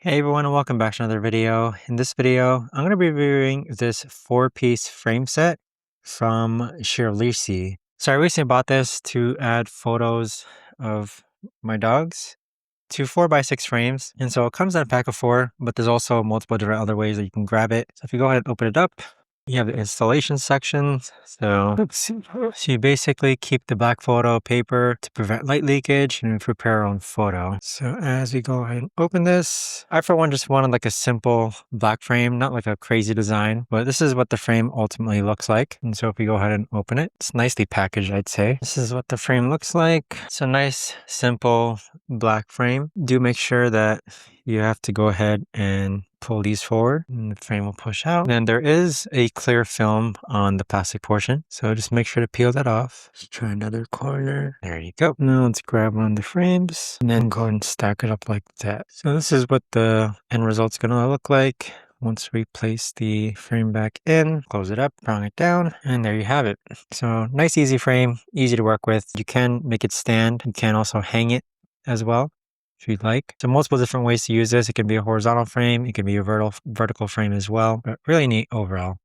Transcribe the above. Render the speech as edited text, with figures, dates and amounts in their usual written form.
Hey everyone, and welcome back to another video. In this video, I'm going to be reviewing this 4-piece frame set from Schliersee. So I recently bought this to add photos of my dogs to 4x6 frames. And so it comes in a pack of 4, but there's also multiple different other ways that you can grab it. So if you go ahead and open it up, you have the installation section. So you basically keep the black photo paper to prevent light leakage and prepare your own photo. So as we go ahead and open this, I for one just wanted like a simple black frame, not like a crazy design, but this is what the frame ultimately looks like. And so if we go ahead and open it, it's nicely packaged, I'd say. This is what the frame looks like. It's a nice, simple black frame. Do make sure that you have to go ahead and pull these forward and the frame will push out. Then there is a clear film on the plastic portion, so just make sure to peel that off. Let's try another corner. There you go. Now let's grab one of the frames and then go ahead and stack it up like that. So this is what the end result's gonna look like. Once we place the frame back in, close it up, prong it down, and there you have it. So nice, easy frame, easy to work with. You can make it stand. You can also hang it as well if you'd like. So multiple different ways to use this. It can be a horizontal frame. It can be a vertical frame as well, but really neat overall.